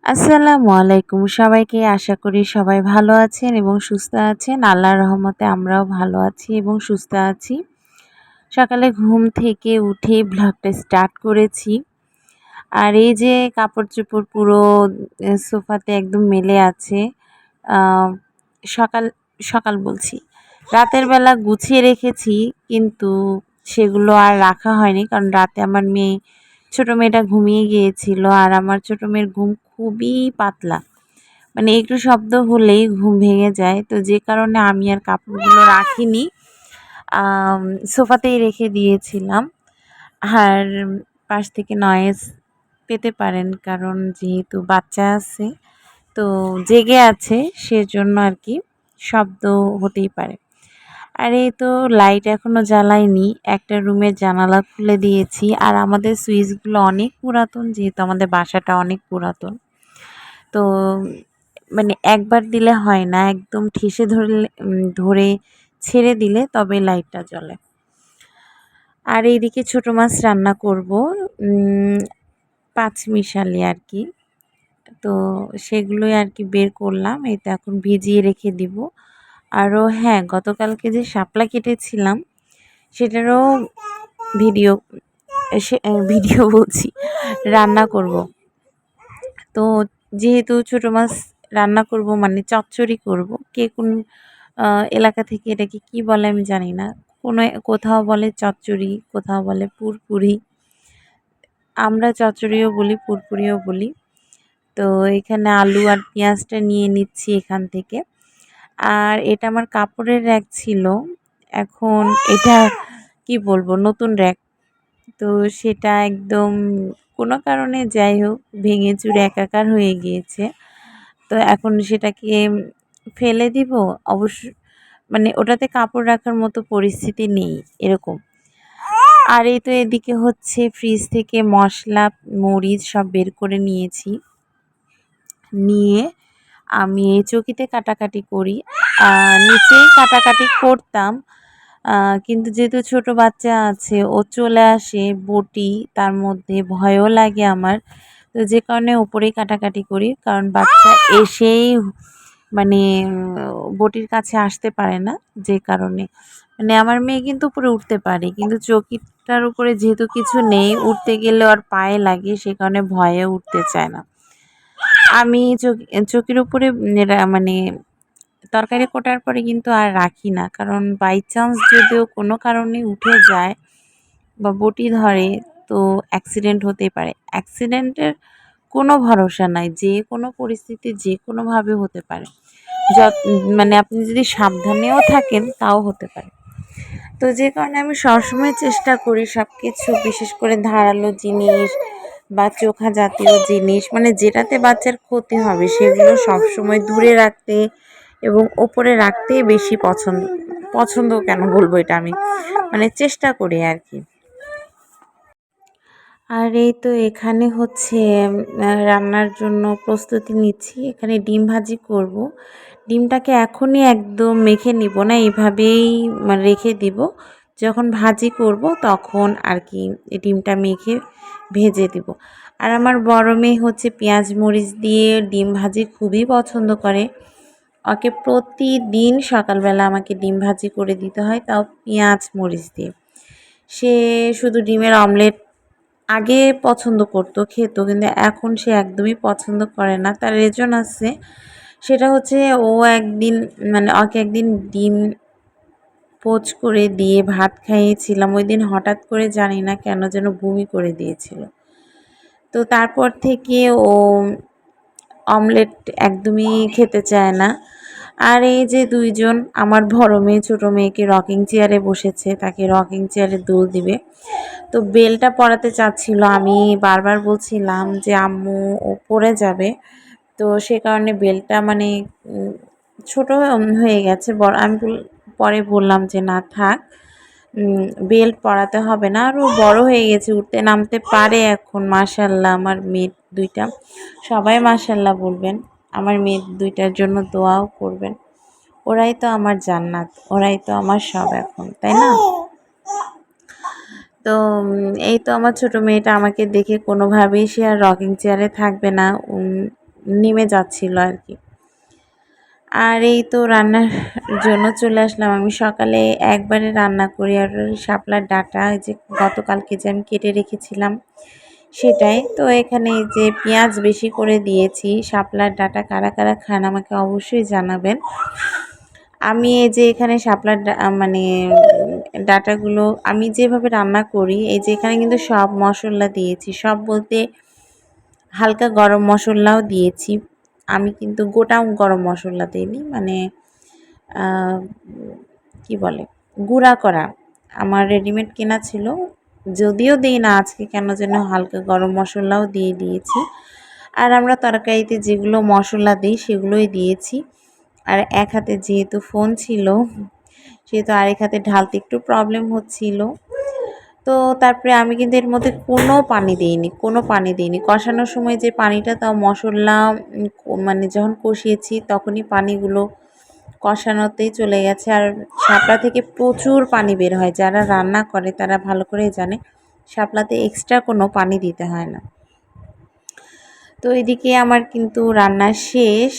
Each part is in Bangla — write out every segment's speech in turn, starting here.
আসসালামু আলাইকুম সবাইকে। আশা করি সবাই ভালো আছেন এবং সুস্থ আছেন। আল্লাহর রহমতে আমরাও ভালো আছি এবং সুস্থ আছি। সকালে ঘুম থেকে উঠে ব্লগটা স্টার্ট করেছি। আর এই যে কাপড়-চোপড় পুরো সোফাতে একদম মেলে আছে। আ সকাল সকাল বলছি। রাতের বেলা গুছিয়ে রেখেছি কিন্তু সেগুলো আর রাখা হয়নি। কারণ রাতে আমার ছোট মেয়েটা ঘুমিয়ে গিয়েছিল। আর আমার ছোট মেয়ের ঘুম খুবই পাতলা। মানে একটু শব্দ হলেই ঘুম ভেঙে যায়। তো যে কারণে আমি আর কাপড়গুলো রাখিনি। আম সোফাতেই রেখে দিয়েছিলাম। আর পাশ থেকে নয়েজ পেতে পারেন কারণ যেহেতু বাচ্চা আছে তো জেগে আছে সেজন্য আর কি শব্দ হতেই পারে। আর এই তো লাইট এখনো জ্বালাইনি। একটা রুমের জানালা খুলে দিয়েছি। আর আমাদের সুইচগুলো অনেক পুরাতন যেহেতু আমাদের বাসাটা অনেক পুরাতন। তো মানে একবার দিলে হয় না। একদম ঠেসে ধরে ছেড়ে দিলে তবে লাইটটা জ্বলে। আর এইদিকে ছোট মাছ রান্না করব। পাঁচমিশালি আর কি। তো সেগুলোই আর কি বের করলাম। এই তো এখন ভিজিয়ে রেখে দিব। আরও হ্যাঁ, গতকালকে যে শাপলা কেটেছিলাম সেটারও ভিডিও ভিডিও বলছি, রান্না করব। তো যেহেতু ছোট মাছ রান্না করব মানে চচ্চড়ি করব। কে কোন এলাকা থেকে এটাকে কি বলে আমি জানি না। কোথাও বলে চচ্চড়ি, কোথাও বলে পুরপুরি। আমরা চচ্চড়িও বলি, পুরপুরিও বলি। তো এখানে আলু আর পেঁয়াজটা নিয়ে নিচ্ছি এখান থেকে। আর এটা আমার কাপড়ের র‍্যাক ছিল। এখন এটা কি বলবো নতুন র‍্যাক। তো সেটা একদম কোনো কারণে যাই হোক ভেঙে চুরে একাকার হয়ে গিয়েছে। তো এখন সেটাকে ফেলে দিব অবশ্য মানে ওটাতে কাপড় রাখার মতো পরিস্থিতি নেই এরকম। আর এই তো এদিকে হচ্ছে ফ্রিজ থেকে মশলা মরিচ সব বের করে নিয়েছি। নিয়ে আমি চকিতে কাটাকাটি করি। নিচেই কাটাকাটি করতাম। কিন্তু যেহেতু ছোট বাচ্চা আছে ও চলে আসে বটি তার মধ্যে ভয়ও লাগে আমার। তো যে কারণে উপরেই কাটাকাটি করি। কারণ বাচ্চা এসেই মানে বটির কাছে আসতে পারে না যে কারণে। মানে আমার মেয়ে কিন্তু উপরে উঠতে পারে কিন্তু চকিটার উপরে যেহেতু কিছু নেই উঠতে গেলে ওর পায়ে লাগে সে কারণে ভয়ে উঠতে চায় না। আমি চকির উপরে মানে তরকারি কোটার পরে কিন্তু আর রাখি না। কারণ বাই চান্স যদিও কোনো কারণে উঠে যায় বা বটি ধরে তো অ্যাক্সিডেন্ট হতেই পারে। অ্যাক্সিডেন্টের কোনো ভরসা নাই। যে কোনো পরিস্থিতি যে কোনোভাবে হতে পারে। মানে আপনি যদি সাবধানেও থাকেন তাও হতে পারে। তো যে কারণে আমি সবসময় চেষ্টা করি সবকিছু বিশেষ করে ধারালো জিনিস বা চোখা জাতীয় জিনিস মানে যেটাতে বাচ্চার ক্ষতি হবে সেগুলো সবসময় দূরে রাখতে এবং ওপরে রাখতেই বেশি পছন্দ কেন বলবো এটা আমি মানে চেষ্টা করি আর কি। আর এই তো এখানে হচ্ছে রান্নার জন্য প্রস্তুতি নিচ্ছি। এখানে ডিম ভাজি করব। ডিমটাকে এখনই একদম মেখে নিব না, এইভাবেই রেখে দিব। যখন ভাজি করব তখন আর কি এই ডিমটা মেখে ভেজে দিব। আর আমার বড় মেয়ে হচ্ছে পেঁয়াজ মরিচ দিয়ে ডিম ভাজি খুবই পছন্দ করে। ওকে প্রতিদিন সকালবেলা আমাকে ডিম ভাজি করে দিতে হয়, তাও পেঁয়াজ মরিচ দিয়ে। সে শুধু ডিমের অমলেট আগে পছন্দ করতো, খেত, কিন্তু এখন সে একদমই পছন্দ করে না। তার রিজন আছে, সেটা হচ্ছে ও একদিন মানে ওকে একদিন ডিম পোচ করে দিয়ে ভাত খাইয়েছিলাম। ওই দিন হঠাৎ করে জানি না কেন যেন বমি করে দিয়েছিল। তো তারপর থেকে ও অমলেট একদমই খেতে চায় না। আর এই যে দুইজন আমার বড় মেয়ে ছোট মেয়েকে রকিং চেয়ারে বসেছে, তাকে রকিং চেয়ারে দোল দিবে। তো বেলটা পরাতে চাচ্ছিল, আমি বারবার বলছিলাম যে আম্মু ও পড়ে যাবে। তো সে কারণে বেলটা মানে ছোট হয়ে গেছে। আমি পরে বললাম যে না থাক, বেল্ট পরাতে হবে না। আর ও বড় হয়ে গেছে, উঠতে নামতে পারে এখন মাশাআল্লাহ। আমার মেয়ে দুইটা সবাই মাশাআল্লাহ বলবেন। আমার মেয়ে দুইটার জন্য দোয়াও করবেন। ওরাই তো আমার জান্নাত, ওরাই তো আমার সব এখন, তাই না? তো এই তো আমার ছোট মেয়েটা আমাকে দেখে কোনোভাবেই সে আর রকিং চেয়ারে থাকবে না। নেমে যাচ্ছিল আর কি। আর এই তো রান্নার জন্য চলে আসলাম। আমি সকালে একবারে রান্না করি, আর শাপলার ডাঁটা যে গতকালকে যে আমি কেটে রেখেছিলাম সেটাই। তো এখানে এই যে পেঁয়াজ বেশি করে দিয়েছি। শাপলার ডাঁটা কারা কারা খান আমাকে অবশ্যই জানাবেন। আমি এই যে এখানে শাপলার মানে ডাঁটাগুলো আমি যেভাবে রান্না করি, এই যে এখানে কিন্তু সব মশলা দিয়েছি। সব বলতে হালকা গরম মশলাও দিয়েছি। আমি কিন্তু গোটা গরম মশলা দিইনি, মানে কি বলে গুঁড়া করা আমার রেডিমেড কেনা ছিল, যদিও দিই না আজকে কেন যেন হালকা গরম মশলাও দিয়ে দিয়েছি। আর আমরা তরকারিতে যেগুলো মশলা দিই সেগুলোই দিয়েছি। আর এক হাতে যেহেতু ফোন ছিল সেহেতু আরেক হাতে ঢালতে একটু প্রবলেম হচ্ছিল। তো তারপরে আমি কিন্তু এর মধ্যে কোনো পানি দিইনি। কষানোর সময় যে পানিটা, তাও মশলা মানে যখন কষিয়েছি তখনই পানিগুলো কষানোতেই চলে গেছে। আর শাপলা থেকে প্রচুর পানি বের হয়, যারা রান্না করে তারা ভালো করেই জানে শাপলাতে এক্সট্রা কোনো পানি দিতে হয় না। তো এদিকে আমার কিন্তু রান্না শেষ।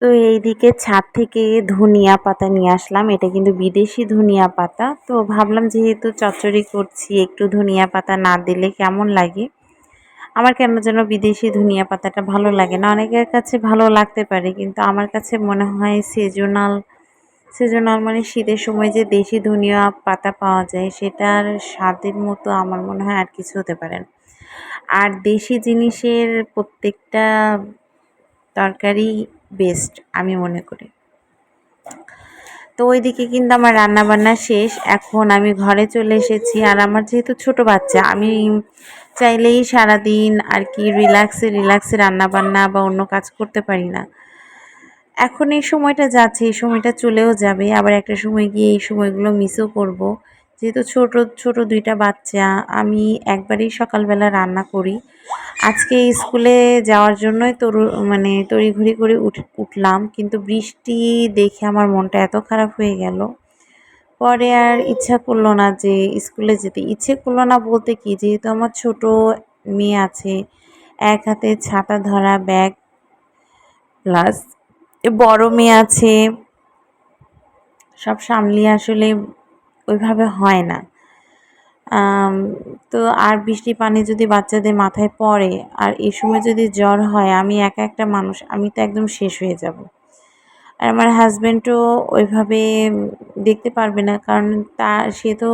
তো এইদিকে ছাদ থেকে ধনিয়া পাতা নিয়ে আসলাম, এটা কিন্তু বিদেশি ধনিয়া পাতা। তো ভাবলাম যেহেতু চচ্চড়ি করছি একটু ধনিয়া পাতা না দিলে কেমন লাগে। আমার কেন যেন বিদেশি ধনিয়া পাতাটা ভালো লাগে না, অনেকের কাছে ভালো লাগতে পারে, কিন্তু আমার কাছে মনে হয় সিজনাল সিজনাল মানে শীতের সময় যে দেশি ধনিয়া পাতা পাওয়া যায় সেটার স্বাদের মতো আমার মনে হয় আর কিছু হতে পারে না। আর দেশি জিনিসের প্রত্যেকটা তরকারি বেস্ট আমি মনে করি। তো ওইদিকে কিন্তু আমার রান্নাবান্না শেষ, এখন আমি ঘরে চলে এসেছি। আর আমার যেহেতু ছোট বাচ্চা, আমি চাইলেই সারাদিন আর কি রিল্যাক্সে রান্নাবান্না বা অন্য কাজ করতে পারি না। এখন এই সময়টা যাচ্ছে, এই সময়টা চলেও যাবে, আবার একটা সময় গিয়ে এই সময়গুলো মিসও করব। যেহেতু ছোট ছোট দুইটা বাচ্চা, আমি একবারেই সকালবেলা রান্না করি। আজকে স্কুলে যাওয়ার জন্যই মানে তড়িঘড়ি করে উঠলাম, কিন্তু বৃষ্টি দেখে আমার মনটা এত খারাপ হয়ে গেল। পরে আর ইচ্ছা করলো না যে স্কুলে যেতে। ইচ্ছে করলো না বলতে কি, যেহেতু আমার ছোট মেয়ে আছে, এক হাতে ছাতা ধরা ব্যাগ, প্লাস বড় মেয়ে আছে, সব সামলিয়ে আসলে ওইভাবে হয় না। তো আর বৃষ্টি পানি যদি বাচ্চাদের মাথায় পড়ে আর এই সময় যদি জ্বর হয়, আমি একা একটা মানুষ, আমি তো একদম শেষ হয়ে যাব। আর আমার হাজব্যান্ডও ওইভাবে দেখতে পারবে না, কারণ সে তো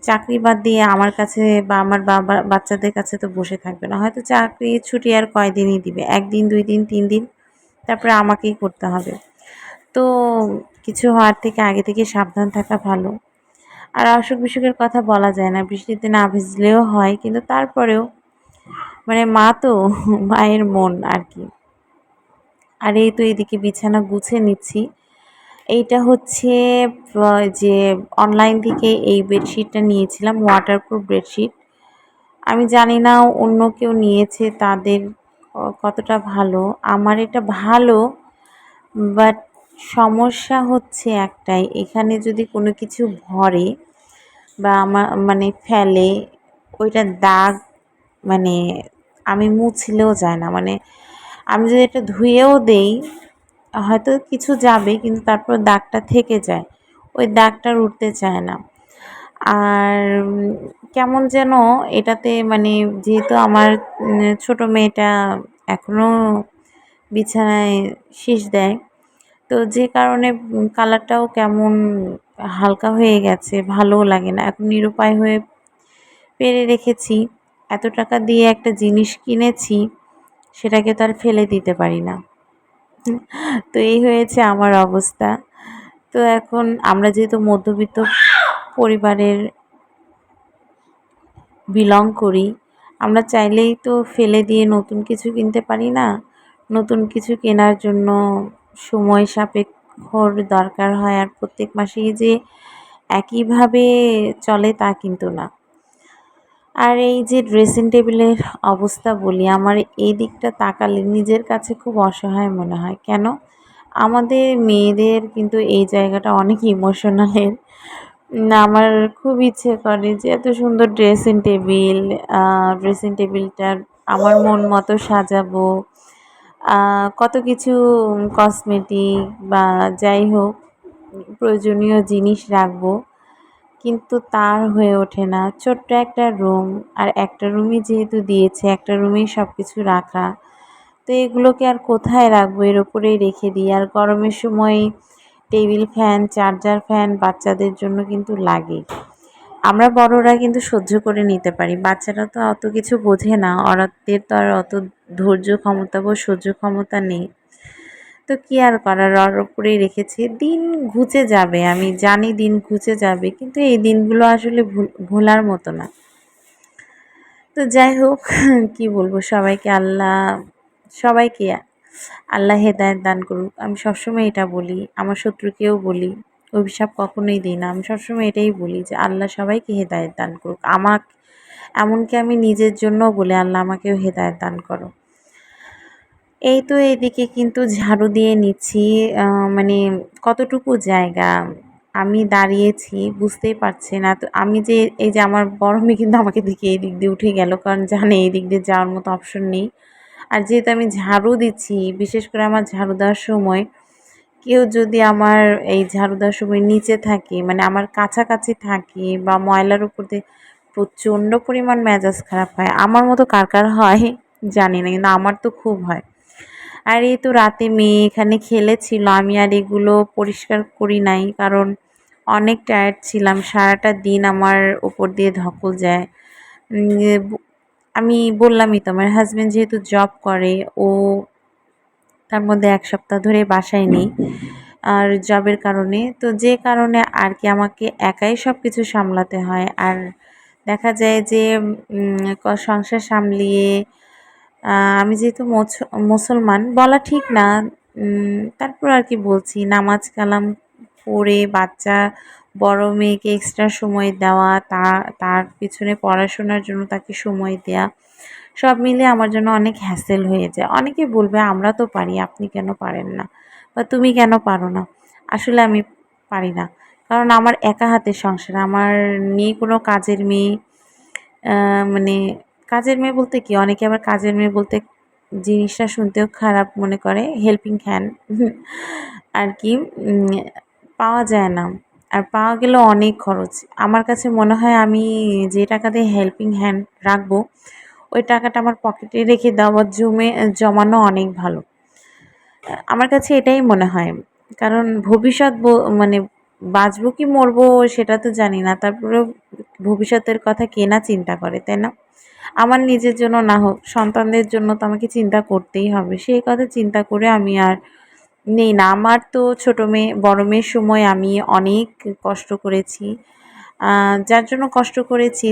চাকরি বাদ দিয়ে আমার কাছে বা আমার বাচ্চাদের কাছে তো বসে থাকবে না। হয়তো চাকরি ছুটি আর কয়দিনই দিবে, 1 দিন 2 দিন 3 দিন, তারপরে আমাকেই করতে হবে। তো কিছু হওয়ার থেকে আগে থেকে সাবধান থাকা ভালো। আর অসুখ বিসুখের কথা বলা যায় না, বৃষ্টিতে না ভিজলেও হয়, কিন্তু তারপরেও মানে মা তো মায়ের মন আর কি। আর এই তো এদিকে বিছানা গুছিয়ে নিচ্ছি। এইটা হচ্ছে যে অনলাইন থেকে এই বেডশিটটা নিয়েছিলাম, ওয়াটারপ্রুফ বেডশিট। আমি জানি না অন্য কেউ নিয়েছে তাদের কতটা ভালো। আমার এটা ভালো, বাট সমস্যা হচ্ছে একটাই, এখানে যদি কোনো কিছু ভরে বা আমার মানে ফেলে, ওইটার দাগ মানে আমি মুছলেও যায় না। মানে আমি যদি এটা ধুয়েও দেই হয়তো কিছু যাবে, কিন্তু তারপর দাগটা থেকে যায়, ওই দাগটা উঠতে চায় না। আর কেমন যেন এটাতে মানে, যেহেতু আমার ছোট মেয়েটা এখনও বিছানায় শিস দেয়, তো যে কারণে কালারটাও কেমন হালকা হয়ে গেছে, ভালোও লাগে না। এখন নিরুপায় হয়ে পেরে রেখেছি, এত টাকা দিয়ে একটা জিনিস কিনেছি, সেটাকে তো আর ফেলে দিতে পারি না। তো এই হয়েছে আমার অবস্থা। তো এখন আমরা যেহেতু মধ্যবিত্ত পরিবারের বিলং করি, আমরা চাইলেই তো ফেলে দিয়ে নতুন কিছু কিনতে পারি না। নতুন কিছু কেনার জন্য সময় সাপেক্ষর দরকার হয়, আর প্রত্যেক মাসেই যে একইভাবে চলে তা কিন্তু না। আর এই যে ড্রেসিং টেবিলের অবস্থা বলি, আমার এই দিকটা তাকালে নিজের কাছে খুব অসহায় মনে হয়। কেন? আমাদের মেয়েদের কিন্তু এই জায়গাটা অনেক ইমোশনালের। আমার খুব ইচ্ছে করে যে এত সুন্দর ড্রেসিং টেবিলটার আমার মন মতো সাজাবো, কত কিছু কসমেটিক বা যাই হোক প্রয়োজনীয় জিনিস রাখবো, কিন্তু তার হয়ে ওঠে না। ছোট্ট একটা রুম, আর একটা রুমই যেহেতু দিয়েছে, একটা রুমেই সব কিছু রাখা, তো এগুলোকে আর কোথায় রাখবো, এর ওপরেই রেখে দিই। আর গরমের সময় টেবিল ফ্যান, চার্জার ফ্যান বাচ্চাদের জন্য কিন্তু লাগে। আমরা বড়রা কিন্তু সহ্য করে নিতে পারি, বাচ্চারা তো অত কিছু বোঝে না, ওদের তো আর অত ধৈর্য ক্ষমতা বা সহ্য ক্ষমতা নেই। তো কি আর করার, ওর উপরেই রেখেছি। দিন ঘুচে যাবে, আমি জানি দিন ঘুচে যাবে, কিন্তু এই দিনগুলো আসলে ভোলার মতো না। তো যাই হোক, কি বলবো, সবাইকে আল্লাহ হেদায়েত দান করুক। আমি সবসময় এটা বলি, আমার শত্রুকেও বলি, অভিশাপ কখনোই দিই না। আমি সবসময় এটাই বলি যে আল্লাহ সবাইকে হেদায়েত দান করুক। এমনকি আমি নিজের জন্যও বলি, আল্লাহ আমাকেও হেদায়েত দান করো। এই তো এদিকে কিন্তু ঝাড়ু দিয়ে নিচ্ছি। মানে কতটুকু জায়গা আমি দাঁড়িয়েছি বুঝতেই পারছি না। তো আমি যে এই যে আমার বড় মেয়ে কিন্তু আমাকে দেখে এই দিক দিয়ে উঠে গেল, কারণ জানে এই দিক দিয়ে যাওয়ার মতো অপশন নেই। আর যেহেতু আমি ঝাড়ু দিচ্ছি, বিশেষ করে আমার ঝাড়ু দেওয়ার সময় কেউ যদি আমার এই ঝাড়ু দেওয়ার সময় নিচে থাকে, মানে আমার কাছাকাছি থাকে বা ময়লার উপর দিয়ে, প্রচণ্ড পরিমাণ মেজাজ খারাপ হয়। আমার মতো কার কার হয় জানি না, কিন্তু আমার তো খুব হয়। আর এই তো রাতে মেয়ে এখানে খেলেছিল, আমি আর এগুলো পরিষ্কার করি নাই, কারণ অনেক টায়ার্ড ছিলাম। সারাটা দিন আমার উপর দিয়ে ধকল যায়। আমি বললামই তো, আমার হাজব্যান্ড যেহেতু জব করে, ও তার মধ্যে ১ সপ্তাহ ধরে বাসায় নেই আর জবের কারণে, তো যে কারণে আর কি আমাকে একাই সব কিছু সামলাতে হয়। আর দেখা যায় যে সংসার সামলিয়ে, আমি যেহেতু মুসলমান বলা ঠিক না, তারপর আর কি বলছি, নামাজ কালাম পড়ে বড় মেয়েকে এক্সট্রা সময় দেওয়া, তার পিছনে পড়াশোনার জন্য তাকে সময় দেয়া, সব মিলিয়ে আমার জন্য অনেক হ্যাসেল হয়ে যায়। অনেকে বলবে আমরা তো পারি, আপনি কেন পারেন না, বা তুমি কেন পারো না। আসলে আমি পারি না, কারণ আমার একা হাতের সংসার, আমার নেই কোনো কাজের মেয়ে। মানে কাজের মেয়ে বলতে কি, অনেকে আবার কাজের মেয়ে বলতে জিনিসটা শুনতেও খারাপ মনে করে, হেল্পিং হ্যান্ড আর কি, পাওয়া যায় না। আর পাওয়া গেলেও অনেক খরচ। আমার কাছে মনে হয় আমি যে টাকা দিয়ে হেল্পিং হ্যান্ড রাখবো, ওই টাকাটা আমার পকেটে রেখে দেওয়া জমানো অনেক ভালো। আমার কাছে এটাই মনে হয়। কারণ ভবিষ্যৎ মানে বাঁচবো কি মরবো সেটা তো জানি না। তারপরেও ভবিষ্যতের কথা কে না চিন্তা করে, তাই না? আমার নিজের জন্য না হোক, সন্তানদের জন্য তো আমাকে চিন্তা করতেই হবে। সেই কথা চিন্তা করে আমি আর নেই না। আমার তো ছোট মেয়ে, বড় মেয়ের সময় আমি অনেক কষ্ট করেছি। যার জন্য কষ্ট করেছি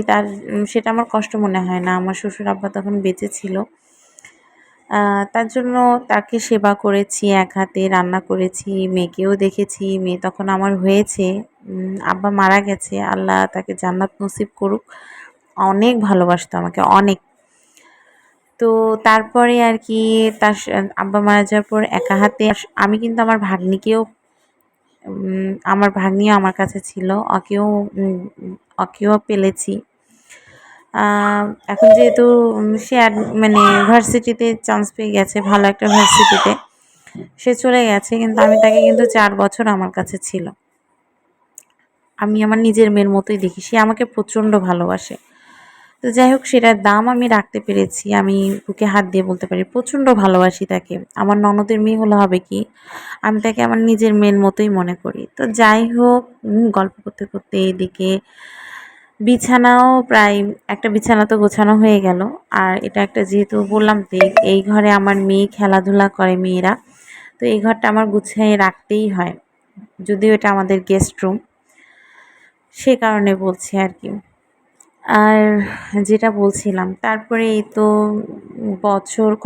সেটা আমার কষ্ট মনে হয় না। আমার শ্বশুর আব্বা তখন বেঁচে ছিল। তার জন্য তাকে সেবা করেছি, এক হাতে রান্না করেছি, মেয়েকেও দেখেছি। মেয়ে তখন আমার হয়েছে, আব্বা মারা গেছে, আল্লাহ তাকে জান্নাত নসিব করুক। অনেক ভালোবাসতো আমাকে, অনেক। তো তারপরে আর কি আব্বা মারা যাওয়ার পর একা হাতে আমি কিন্তু আমার ভাগ্নিও আমার কাছে ছিল, ওকেও পেলেছি। এখন যেহেতু সে মানে ভার্সিটিতে চান্স পেয়ে গেছে, ভালো একটা ভার্সিটিতে সে চলে গেছে, কিন্তু আমি তাকে কিন্তু ৪ বছর আমার কাছে ছিল। আমি আমার নিজের মেয়ের মতোই দেখি, সে আমাকে প্রচণ্ড ভালোবাসে। তো যাই হোক, সেটার দাম আমি রাখতে পেরেছি। আমি বুকে হাত দিয়ে বলতে পারি প্রচণ্ড ভালোবাসি তাকে। আমার ননদের মেয়ে হলে হবে কি, আমি তাকে আমার নিজের মেয়ের মতোই মনে করি। তো যাই হোক, গল্প করতে করতে এদিকে বিছানাও প্রায়, একটা বিছানা তো গোছানো হয়ে গেল। আর এটা একটা, যেহেতু বললাম তো এই ঘরে আমার মেয়ে খেলাধুলা করে, মেয়েরা, তো এই ঘরটা আমার গুছিয়ে রাখতেই হয়, যদিও এটা আমাদের গেস্ট রুম, সে কারণে বলছি আর কি। আর যেটা বলছিলাম, তারপরে এই তো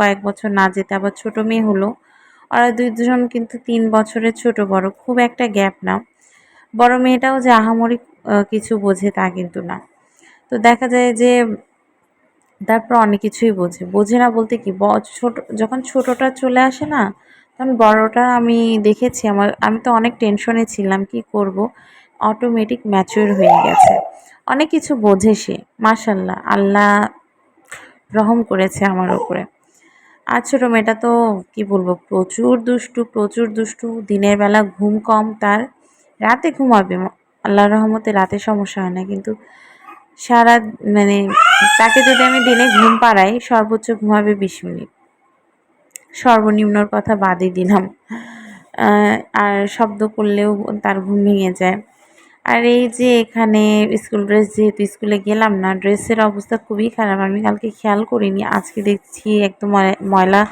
কয়েক বছর না যেতে আবার ছোট মেয়ে হলো। ওরা দুজন কিন্তু ৩ বছরের ছোট বড়, খুব একটা গ্যাপ না। বড় মেয়েটাও যে আহামরি কিছু বোঝে তা কিন্তু না। তো দেখা যায় যে তারপর অনেক কিছুই বোঝে না বলতে কি, যখন ছোটটা চলে আসে না, তখন বড়টা আমি দেখেছি, আমি তো অনেক টেনশনে ছিলাম কি করব, অটোমেটিক ম্যাচিউর হয়ে গেছে, অনেক কিছু বোঝে সে, মাশাআল্লাহ। আল্লাহ রহম করেছে আমার ওপরে। আর ছোটো মেয়েটা তো কি বলবো, প্রচুর দুষ্টু, প্রচুর দুষ্টু। দিনের বেলা ঘুম কম তার, রাতে ঘুমাবে, আল্লাহর রহমতে রাতে সমস্যা হয় না, কিন্তু সারা মানে তাকে যদি আমি দিনে ঘুম পাড়াই সর্বোচ্চ ঘুমাবে 20 মিনিট, সর্বনিম্নর কথা বাদই দিলাম। আর শব্দ করলেও তার ঘুম ভেঙে যায়। আর এই যে এখানে স্কুল ড্রেস, যেহেতু স্কুলে গেলাম না, ড্রেসের অবস্থা খুবই খারাপ। আমি কালকে খেয়াল করিনি, আজকে দেখছি একদম ময়লা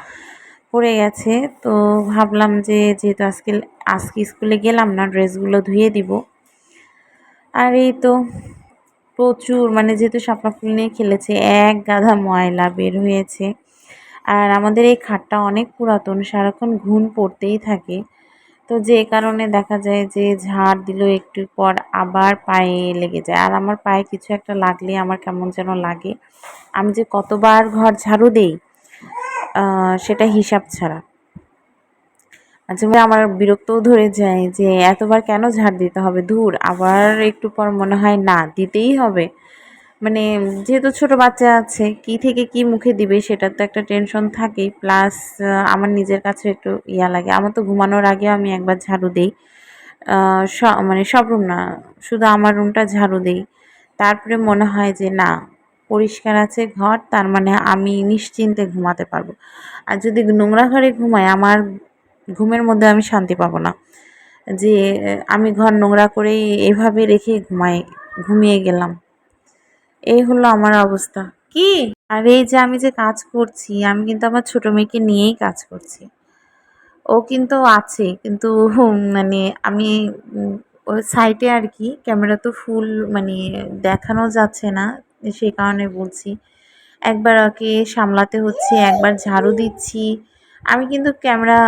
পড়ে গেছে। তো ভাবলাম যে যেহেতু আজকে স্কুলে গেলাম না, ড্রেসগুলো ধুয়ে দিব। আর এই তো প্রচুর, মানে যেহেতু শাপলা ফুল নিয়ে খেলেছে, এক গাদা ময়লা বের হয়েছে। আর আমাদের এই খাটটা অনেক পুরাতন, সারাক্ষণ ঘুণ পড়তেই থাকে। তো যে কারণে দেখা যায় যে ঝাড় দিল একটু পর আবার পায়ে লেগে যায়। আর আমার পায়ে কিছু একটা লাগলে আমার কেমন যেন লাগে। আমি যে কতবার ঘর ঝাড়ু দেই সেটা হিসাব ছাড়া। মাঝে মাঝে আমার বিরক্তও ধরে যায় যে এতবার কেন ঝাড় দিতে হবে, ধুর। আবার একটু পর মনে হয় না, দিতেই হবে। মানে যেহেতু ছোট বাচ্চা আছে, কি থেকে কি মুখে দিবে সেটার তো একটা টেনশন থাকেই। প্লাস আমার নিজের কাছে একটু ইয়া লাগে। আমার তো ঘুমানোর আগেও আমি একবার ঝাড়ু দেই, মানে সব রুম না, শুধু আমার রুমটা ঝাড়ু দেই। তারপরে মনে হয় যে না, পরিষ্কার আছে ঘর, তার মানে আমি নিশ্চিন্তে ঘুমাতে পারবো। আর যদি নোংরা ঘরে ঘুমাই, আমার ঘুমের মধ্যে আমি শান্তি পাবো না। যে আমি ঘর নোংরা করেই এভাবে রেখে ঘুমিয়ে গেলাম, এই হলো আমার অবস্থা। কি? আর এই যে আমি যে কাজ করছি, আমি কিন্তু আমার ছোট মেয়েকে নিয়েই কাজ করছি। ও কিন্তু আছে, কিন্তু মানে আমি ওই সাইটে আর কি, ক্যামেরা তো ফুল মানে দেখানো যাচ্ছে না, সেই কারণে বলছি। একবার ওকে সামলাতে হচ্ছে, একবার ঝাড়ু দিচ্ছি। আমি কিন্তু ক্যামেরা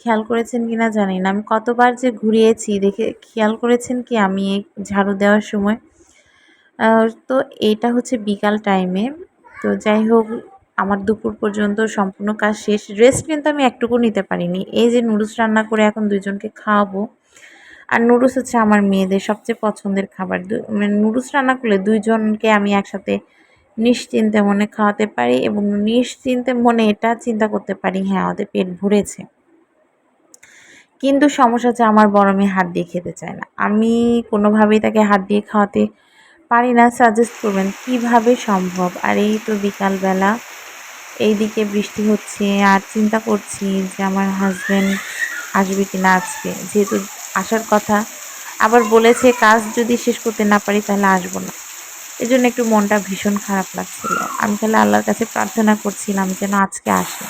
খেয়াল করেছেন কিনা জানি না, আমি কতবার যে ঘুরিয়েছি, দেখে খেয়াল করেছেন কি আমি ঝাড়ু দেওয়ার সময়? তো এটা হচ্ছে বিকাল টাইমে। তো যাই হোক, আমার দুপুর পর্যন্ত সম্পূর্ণ কাজ শেষ। রেস্ট কিন্তু আমি একটুকু নিতে পারিনি। এই যে নুডলস রান্না করে এখন দুইজনকে খাওয়াবো। আর নুডলস হচ্ছে আমার মেয়েদের সবচেয়ে পছন্দের খাবার। মানে নুডলস রান্না করলে দুইজনকে আমি একসাথে নিশ্চিন্তে মনে খাওয়াতে পারি, এবং নিশ্চিন্তে মনে এটা চিন্তা করতে পারি, হ্যাঁ ওদের পেট ভরেছে। কিন্তু সমস্যা হচ্ছে আমার বড় মেয়ে হাত দিয়ে খেতে চায় না। আমি কোনোভাবেই তাকে হাত দিয়ে খাওয়াতে পারি না। সাজেস্ট করবেন কীভাবে সম্ভব? আর এই তো বিকালবেলা, এইদিকে বৃষ্টি হচ্ছে, আর চিন্তা করছি যে আমার হাজব্যান্ড আসবে কিনা আজকে, যেহেতু আসার কথা। আবার বলেছে কাজ যদি শেষ করতে না পারি তাহলে আসবো না। এজন্য একটু মনটা ভীষণ খারাপ লাগছিল। আমি তাহলে আল্লাহর কাছে প্রার্থনা করছিলাম যেন আজকে আসে।